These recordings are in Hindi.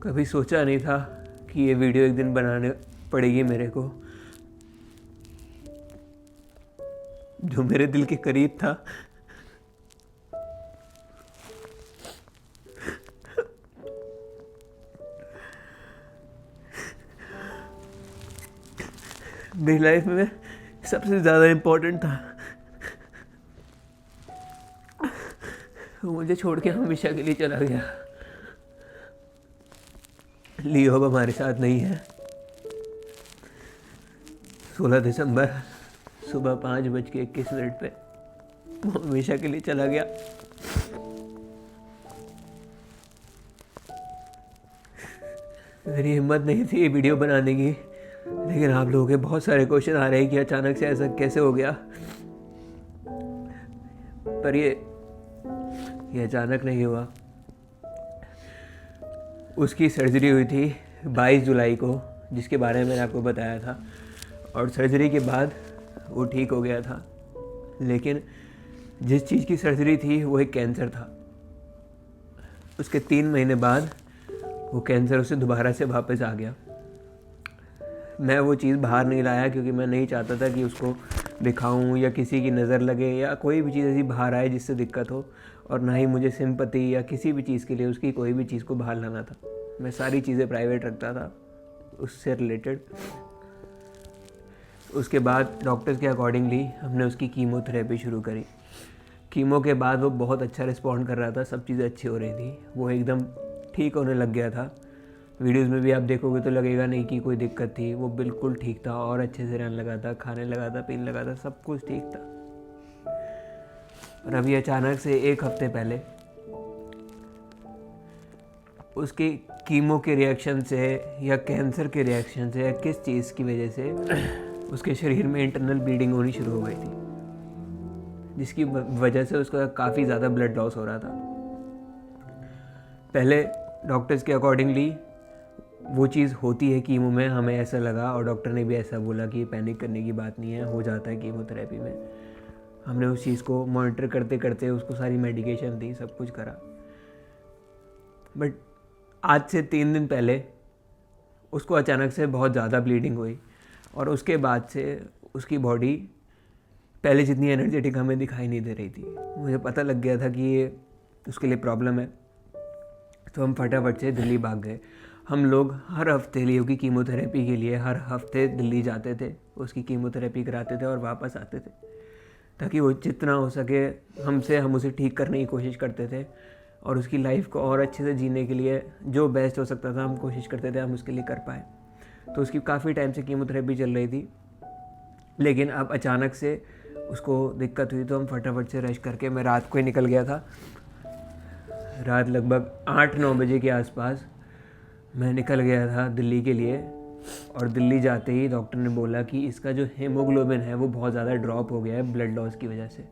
कभी सोचा नहीं था कि ये वीडियो एक दिन बनाने पड़ेगी मेरे को, जो मेरे दिल के करीब था। मेरी लाइफ में सबसे ज़्यादा इम्पोर्टेंट था। वो मुझे छोड़ के हमेशा के लिए चला गया। लियो अब हमारे साथ नहीं है। 16 दिसंबर सुबह 5:21 पे वो हमेशा के लिए चला गया। मेरी हिम्मत नहीं थी ये वीडियो बनाने की, लेकिन आप लोगों के बहुत सारे क्वेश्चन आ रहे हैं कि अचानक से ऐसा कैसे हो गया। पर ये अचानक नहीं हुआ। उसकी सर्जरी हुई थी 22 जुलाई को, जिसके बारे में मैंने आपको बताया था, और सर्जरी के बाद वो ठीक हो गया था। लेकिन जिस चीज़ की सर्जरी थी वो एक कैंसर था। उसके 3 महीने बाद वो कैंसर उसे दोबारा से वापस आ गया। मैं वो चीज़ बाहर नहीं लाया क्योंकि मैं नहीं चाहता था कि उसको दिखाऊं या किसी की नज़र लगे या कोई भी चीज़ ऐसी बाहर आए जिससे दिक्कत हो, और ना ही मुझे सिंपैथी या किसी भी चीज़ के लिए उसकी कोई भी चीज़ को बाहर लाना था। मैं सारी चीज़ें प्राइवेट रखता था उससे रिलेटेड। उसके बाद डॉक्टर्स के अकॉर्डिंगली हमने उसकी कीमोथेरेपी शुरू करी। कीमो के बाद वो बहुत अच्छा रिस्पॉन्ड कर रहा था, सब चीज़ें अच्छी हो रही थी, वो एकदम ठीक होने लग गया था। वीडियोस में भी आप देखोगे तो लगेगा नहीं कि कोई दिक्कत थी। वो बिल्कुल ठीक था और अच्छे से रहने लगा था, खाने लगा था, पीने लगा था, सब कुछ ठीक था। और अभी अचानक से 1 हफ्ते पहले उसकी कीमो के रिएक्शन से या कैंसर के रिएक्शन से या किस चीज़ की वजह से उसके शरीर में इंटरनल ब्लीडिंग होनी शुरू हो गई थी, जिसकी वजह से उसका काफ़ी ज़्यादा ब्लड लॉस हो रहा था। पहले डॉक्टर्स के अकॉर्डिंगली वो चीज़ होती है कीमो में, हमें ऐसा लगा, और डॉक्टर ने भी ऐसा बोला कि पैनिक करने की बात नहीं है, हो जाता है कीमोथेरेपी में। हमने उस चीज़ को मॉनिटर करते करते उसको सारी मेडिकेशन दी, सब कुछ करा। बट आज से 3 दिन पहले उसको अचानक से बहुत ज़्यादा ब्लीडिंग हुई, और उसके बाद से उसकी बॉडी पहले जितनी एनर्जेटिक हमें दिखाई नहीं दे रही थी। मुझे पता लग गया था कि ये उसके लिए प्रॉब्लम है, तो हम फटाफट से दिल्ली भाग गए। हम लोग हर हफ्ते लियो की कीमोथेरेपी के लिए हर हफ्ते दिल्ली जाते थे, उसकी कीमोथेरेपी कराते थे और वापस आते थे, ताकि वो जितना हो सके हम उसे ठीक करने की कोशिश करते थे, और उसकी लाइफ को और अच्छे से जीने के लिए जो बेस्ट हो सकता था हम कोशिश करते थे हम उसके लिए कर पाए। तो उसकी काफ़ी टाइम से कीमोथेरेपी चल रही थी, लेकिन अब अचानक से उसको दिक्कत हुई, तो हम फटाफट से रश करके, मैं रात को ही निकल गया था। रात लगभग 8-9 बजे के आसपास मैं निकल गया था दिल्ली के लिए, और दिल्ली जाते ही डॉक्टर ने बोला कि इसका जो हीमोग्लोबिन है वो बहुत ज़्यादा ड्रॉप हो गया है ब्लड लॉस की वजह से।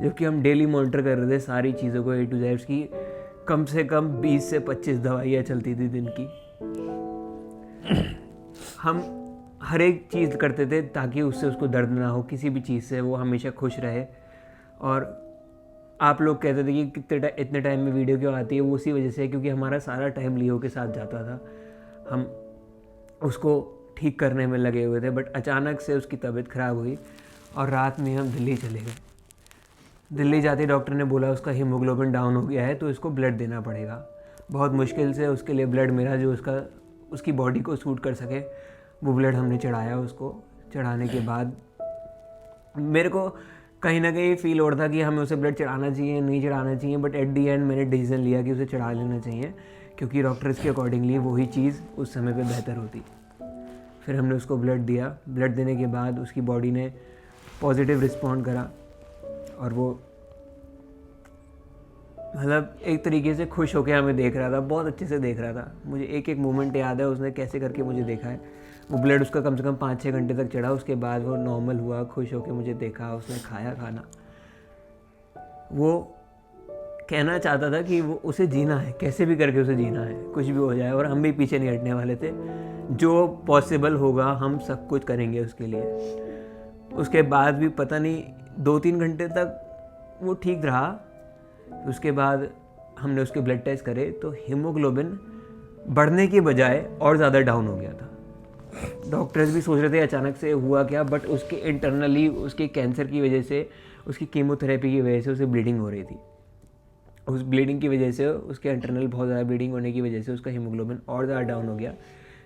जबकि हम डेली मॉनिटर कर रहे थे सारी चीज़ों को, A to Z की कम से कम 20 से 25 दवाइयाँ चलती थी दिन की। हम हर एक चीज़ करते थे ताकि उससे उसको दर्द ना हो, किसी भी चीज़ से वो हमेशा खुश रहे। और आप लोग कहते थे कि इतने टाइम में वीडियो क्यों आती है, वो उसी वजह से, क्योंकि हमारा सारा टाइम लियो के साथ जाता था, हम उसको ठीक करने में लगे हुए थे। बट अचानक से उसकी तबीयत ख़राब हुई और रात में हम दिल्ली चले गए। दिल्ली जाते डॉक्टर ने बोला उसका हीमोग्लोबिन डाउन हो गया है, तो इसको ब्लड देना पड़ेगा। बहुत मुश्किल से उसके लिए ब्लड मिला जो उसकी बॉडी को सूट कर सके, वो ब्लड हमने चढ़ाया। उसको चढ़ाने के बाद मेरे को कहीं ना कहीं फील हो रहा था कि हमें उसे ब्लड चढ़ाना चाहिए, नहीं चढ़ाना चाहिए, बट एट दी एंड मैंने डिसीजन लिया कि उसे चढ़ा लेना चाहिए, क्योंकि डॉक्टर्स के अकॉर्डिंगली वही चीज़ उस समय पे बेहतर होती। फिर हमने उसको ब्लड दिया। ब्लड देने के बाद उसकी बॉडी ने पॉजिटिव रिस्पॉन्ड करा, और वो मतलब एक तरीके से खुश होकर हमें देख रहा था, बहुत अच्छे से देख रहा था। मुझे एक एक मोमेंट याद है उसने कैसे करके मुझे देखा है। वो ब्लड उसका कम से कम 5-6 घंटे तक चढ़ा, उसके बाद वो नॉर्मल हुआ, खुश होकर मुझे देखा, उसने खाया खाना। वो कहना चाहता था कि वो उसे जीना है, कैसे भी करके उसे जीना है, कुछ भी हो जाए, और हम भी पीछे नहीं हटने वाले थे। जो पॉसिबल होगा हम सब कुछ करेंगे उसके लिए। उसके बाद भी पता नहीं 2-3 घंटे तक वो ठीक रहा। उसके बाद हमने उसके ब्लड टेस्ट करे तो हीमोग्लोबिन बढ़ने की बजाय और ज़्यादा डाउन हो गया था। डॉक्टर्स भी सोच रहे थे अचानक से हुआ क्या, बट उसके इंटरनली उसके कैंसर की वजह से, उसकी कीमोथेरेपी की वजह से उसे ब्लीडिंग हो रही थी। उस ब्लीडिंग की वजह से, उसके इंटरनल बहुत ज़्यादा ब्लीडिंग होने की वजह से उसका हीमोग्लोबिन और ज़्यादा डाउन हो गया।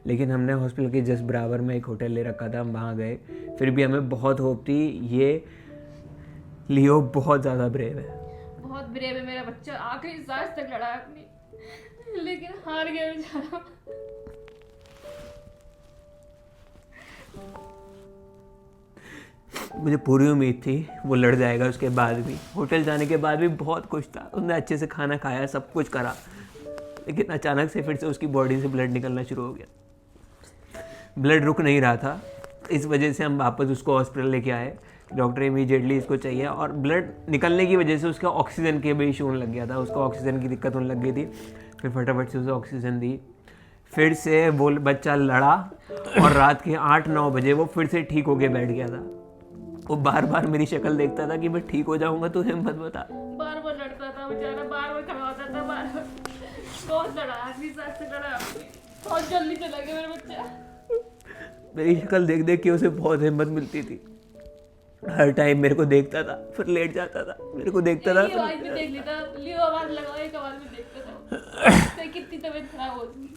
लेकिन हमने हॉस्पिटल के जस्ट बराबर में एक होटल ले रखा था, हम वहाँ गए। फिर भी हमें बहुत होप थी। ये लियो बहुत ज़्यादा ब्रेव है, बहुत ब्रेव है मेरा बच्चा, आखिरी सांस तक लड़ा अपनी, लेकिन हार गया बेचारा। मुझे पूरी उम्मीद थी वो लड़ जाएगा। उसके बाद भी, होटल जाने के बाद भी बहुत कुछ था, उसने अच्छे से खाना खाया, सब कुछ करा, लेकिन अचानक से फिर से उसकी बॉडी से ब्लड निकलना शुरू हो गया। ब्लड रुक नहीं रहा था। इस वजह से हम वापस उसको हॉस्पिटल लेके आए। डॉक्टर इमीडिएटली इसको चाहिए, और ब्लड निकलने की वजह से उसका ऑक्सीजन के भी इशू होने लग गया था, उसको ऑक्सीजन की दिक्कत होने लग गई थी। फिर फटाफट से उसे ऑक्सीजन दी। फिर से वो बच्चा लड़ा, और रात के 8-9 बजे वो फिर से ठीक होके बैठ गया था। वो बार बार मेरी शक्ल देखता था कि मैं ठीक हो जाऊंगा, तो हिम्मत बता। बार बार लड़ता था बेचारा, बार बार खड़ा होता था, बार बार बहुत लड़ा, आखिरी सांस तक लड़ा, बहुत जल्दी चला गया मेरा बच्चा। मेरी शक्ल देख देख के उसे बहुत हिम्मत मिलती थी। हर टाइम मेरे को देखता था, फिर लेट जाता था, मेरे को देखता था। आवाज भी देख लेता, लियो आवाज लगाओ, एक आवाज में देखता था तो कितनी तबीयत खराब होती।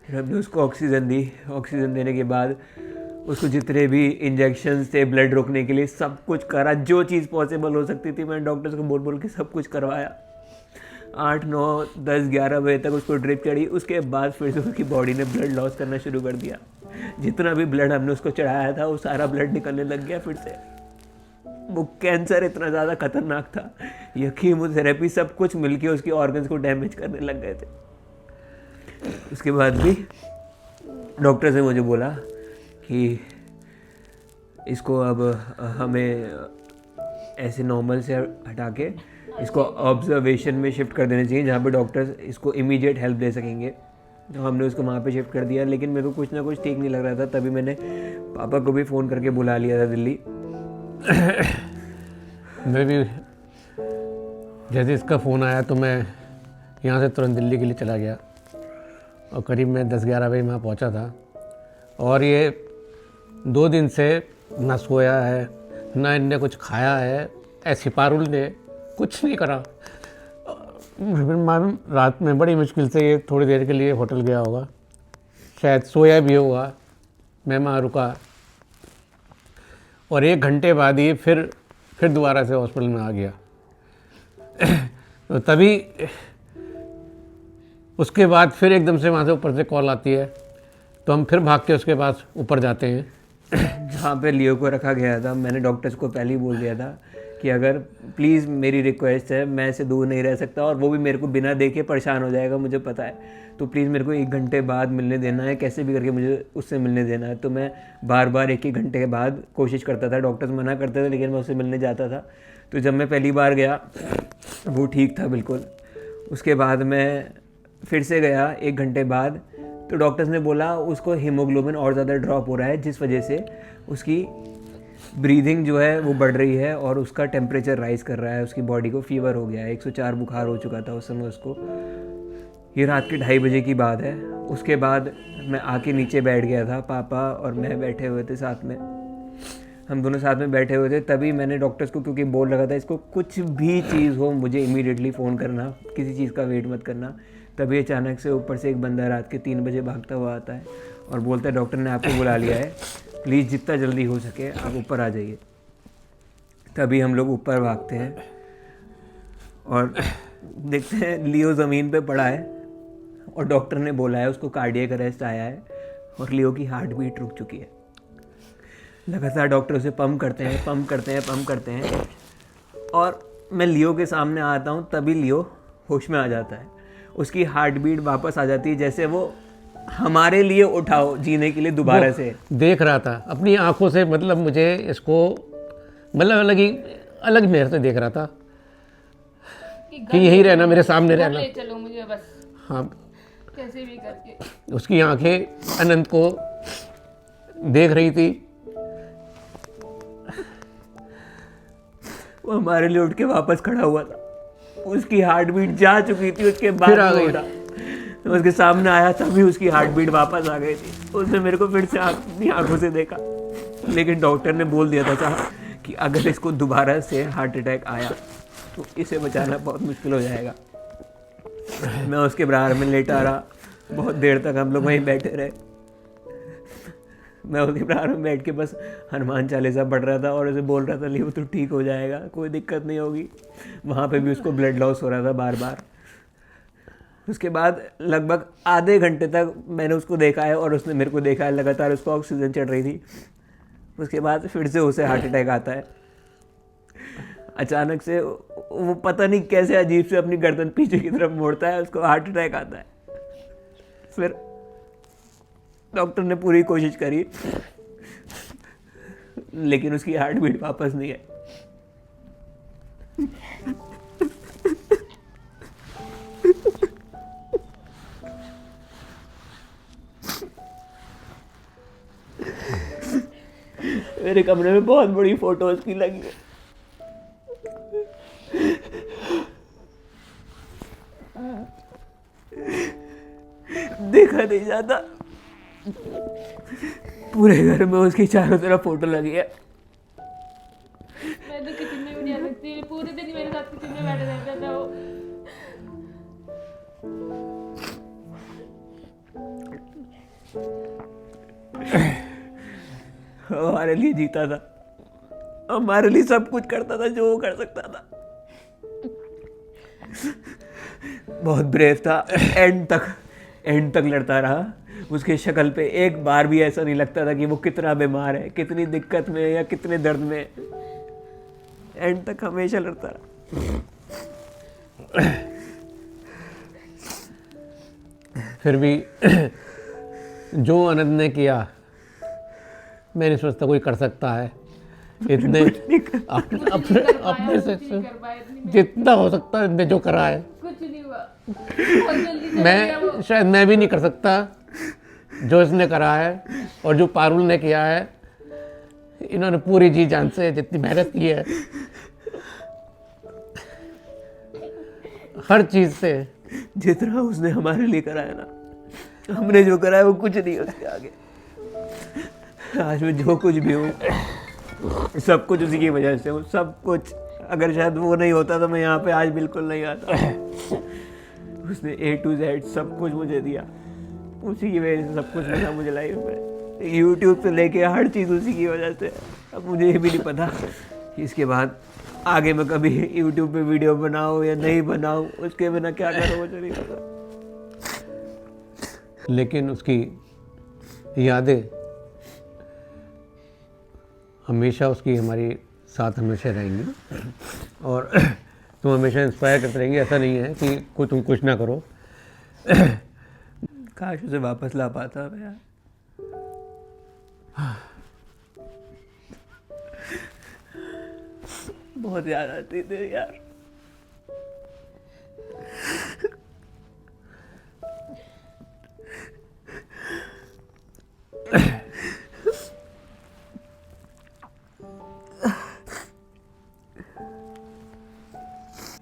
फिर हमने उसको ऑक्सीजन दी। ऑक्सीजन देने के बाद उसको जितने भी इंजेक्शन्स थे ब्लड रोकने के लिए, सब कुछ करा, जो चीज़ पॉसिबल हो सकती थी मैंने डॉक्टर्स को बोल बोल के सब कुछ करवाया। 8, 9, 10, 11 बजे तक उसको ड्रिप चढ़ी। उसके बाद फिर से उसकी बॉडी ने ब्लड लॉस करना शुरू कर दिया। जितना भी ब्लड हमने उसको चढ़ाया था वो सारा ब्लड निकलने लग गया फिर से। वो कैंसर इतना ज़्यादा खतरनाक था, ये कीमोथेरेपी सब कुछ मिलके उसकी ऑर्गन्स को डैमेज करने लग गए थे। उसके बाद भी डॉक्टर ने मुझे बोला कि इसको अब हमें ऐसे नॉर्मल से हटा के इसको ऑब्जर्वेशन में शिफ्ट कर देना चाहिए, जहाँ पे डॉक्टर्स इसको इमीडिएट हेल्प दे सकेंगे। तो हमने उसको वहाँ पे शिफ्ट कर दिया। लेकिन मेरे को कुछ ना कुछ ठीक नहीं लग रहा था, तभी मैंने पापा को भी फ़ोन करके बुला लिया था दिल्ली। मैं भी जैसे इसका फ़ोन आया तो मैं यहाँ से तुरंत दिल्ली के लिए चला गया, और करीब मैं 10-11 बजे वहाँ पहुँचा था। और ये 2 दिन से ना सोया है, ना इनने कुछ खाया है, ऐसी पारुल ने कुछ नहीं करा। मैं रात में बड़ी मुश्किल से ये थोड़ी देर के लिए होटल गया होगा, शायद सोया भी होगा। मैं वहाँ रुका, और 1 घंटे बाद ही फिर दोबारा से हॉस्पिटल में आ गया। तो तभी उसके बाद फिर एकदम से वहाँ से ऊपर से कॉल आती है, तो हम फिर भाग के उसके पास ऊपर जाते हैं। जहाँ पे लियो को रखा गया था, मैंने डॉक्टर्स को पहले ही बोल दिया था कि अगर प्लीज़, मेरी रिक्वेस्ट है, मैं ऐसे दूर नहीं रह सकता, और वो भी मेरे को बिना देखे परेशान हो जाएगा, मुझे पता है। तो प्लीज़ मेरे को 1 घंटे बाद मिलने देना है, कैसे भी करके मुझे उससे मिलने देना है। तो मैं बार बार 1-1 घंटे के बाद कोशिश करता था। डॉक्टर्स मना करते थे, लेकिन मैं उससे मिलने जाता था। तो जब मैं पहली बार गया वो ठीक था बिल्कुल। उसके बाद मैं फिर से गया 1 घंटे बाद, तो डॉक्टर्स ने बोला उसको हीमोग्लोबिन और ज़्यादा ड्रॉप हो रहा है, जिस वजह से उसकी ब्रीदिंग जो है वो बढ़ रही है और उसका टेम्परेचर राइज़ कर रहा है, उसकी बॉडी को फीवर हो गया है। 104 बुखार हो चुका था उस समय उसको। ये रात के 2:30 बजे की बात है। उसके बाद मैं आके नीचे बैठ गया था, पापा और मैं बैठे हुए थे साथ में, हम दोनों साथ में बैठे हुए थे। तभी मैंने डॉक्टर्स को, क्योंकि बोल रखा था इसको कुछ भी चीज़ हो मुझे इमीडिएटली फ़ोन करना, किसी चीज़ का वेट मत करना। तभी अचानक से ऊपर से एक बंदा रात के 3 बजे भागता हुआ आता है और बोलता है डॉक्टर ने आपको बुला लिया है, प्लीज़ जितना जल्दी हो सके आप ऊपर आ जाइए। तभी हम लोग ऊपर भागते हैं और देखते हैं लियो ज़मीन पे पड़ा है, और डॉक्टर ने बोला है उसको कार्डियक अरेस्ट आया है और लियो की हार्ट बीट रुक चुकी है। लगातार डॉक्टर उसे पंप करते हैं, और मैं लियो के सामने आता हूँ, तभी लियो होश में आ जाता है। उसकी हार्ट बीट वापस आ जाती है, जैसे वो हमारे लिए उठाओ जीने के लिए दोबारा से देख रहा था अपनी आंखों से। मतलब मुझे इसको मतलब अलग मेरे से देख रहा था कि यही रहना, मेरे सामने रहना, ले चलो मुझे बस, हाँ, कैसे भी करके। उसकी आंखें अनंत को देख रही थी। वो हमारे लिए उठ के वापस खड़ा हुआ था। उसकी हार्ट बीट जा चुकी थी, उसके बाद फिर आ वो गई। उठा। तो उसके सामने आया तभी उसकी हार्ट बीट वापस आ गई थी। उसने मेरे को फिर से अपनी आंखों से देखा, लेकिन डॉक्टर ने बोल दिया था साहब कि अगर इसको दोबारा से हार्ट अटैक आया तो इसे बचाना बहुत मुश्किल हो जाएगा। मैं उसके बराबर में लेटा रहा, बहुत देर तक हम लोग वहीं बैठे रहे। मैं उसके बराबर में बैठ के बस हनुमान चालीसा पढ़ रहा था और उसे बोल रहा था लियो, तू ठीक हो जाएगा, कोई दिक्कत नहीं होगी। वहाँ पे भी उसको ब्लड लॉस हो रहा था बार बार। उसके बाद लगभग आधे घंटे तक मैंने उसको देखा है और उसने मेरे को देखा है, लगातार उसको ऑक्सीजन चढ़ रही थी। उसके बाद फिर से उसे हार्ट अटैक आता है। अचानक से वो पता नहीं कैसे अजीब से अपनी गर्दन पीछे की तरफ मोड़ता है, उसको हार्ट अटैक आता है। फिर डॉक्टर ने पूरी कोशिश करी, लेकिन उसकी हार्ट बीट वापस नहीं है। मेरे कमरे में बहुत बड़ी फोटो उसकी लगी है। देखा नहीं जाता, पूरे घर में उसकी चारों तरफ फोटो लगी है। मैं तो किचन में भी नहीं आ सकती, पूरे दिन मेरे साथ किचन में बैठे रहता था वो। हमारे लिए जीता था, हमारे लिए सब कुछ करता था जो वो कर सकता था। बहुत ब्रेव था, एंड तक लड़ता रहा। उसके शक्ल पे एक बार भी ऐसा नहीं लगता था कि वो कितना बीमार है, कितनी दिक्कत में है या कितने दर्द में है। एंड तक हमेशा लड़ता रहा। फिर भी जो आनंद ने किया, मैं नहीं सोचता कोई कर सकता है। इतने अपने से जितना हो सकता है, इतने जो करा है, कुछ नहीं हुआ, बहुत जल्दी चला गया वो। शायद मैं भी नहीं कर सकता जो इसने करा है और जो पारुल ने किया है। इन्होंने पूरी जी जान से जितनी मेहनत की है, हर चीज से, जितना उसने हमारे लिए करा है ना, हमने जो करा है वो कुछ नहीं है उसके आगे। आज मैं जो कुछ भी हूँ, सब कुछ उसी की वजह से हूँ, सब कुछ। अगर शायद वो नहीं होता तो मैं यहाँ पे आज बिल्कुल नहीं आता। उसने A to Z सब कुछ मुझे दिया, उसी की वजह से सब कुछ मिला मुझे लाइफ में। यूट्यूब से लेके हर चीज़ उसी की वजह से। अब मुझे ये भी नहीं पता कि इसके बाद आगे मैं कभी यूट्यूब पे वीडियो बनाऊँ या नहीं बनाऊँ, उसके बिना क्या करूँ मुझे नहीं पता। लेकिन उसकी यादें हमेशा उसकी हमारी साथ हमेशा रहेंगी और तुम हमेशा इंस्पायर करते रहेंगे। ऐसा नहीं है कि तुम कुछ ना करो। काश उसे वापस ला पाता मैं यार। बहुत याद आती थी यार।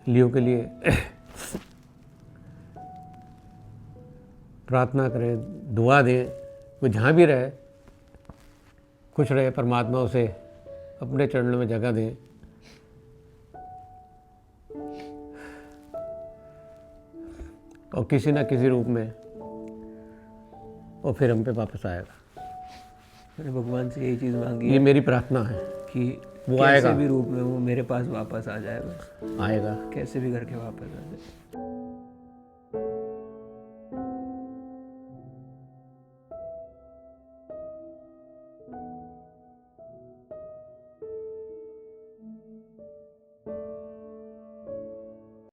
लियो के लिए प्रार्थना करें, दुआ दें, वो जहाँ भी रहे खुश रहे। परमात्मा उसे अपने चरणों में जगह दें। और किसी ना किसी रूप में वो फिर हम पे वापस आएगा। मैंने भगवान से यही चीज़ मांगी ये है मेरी प्रार्थना है कि वो कैसे आएगा। भी रूप में वो मेरे पास वापस आ जाए, बस आएगा। कैसे भी करके वापस आ जाए।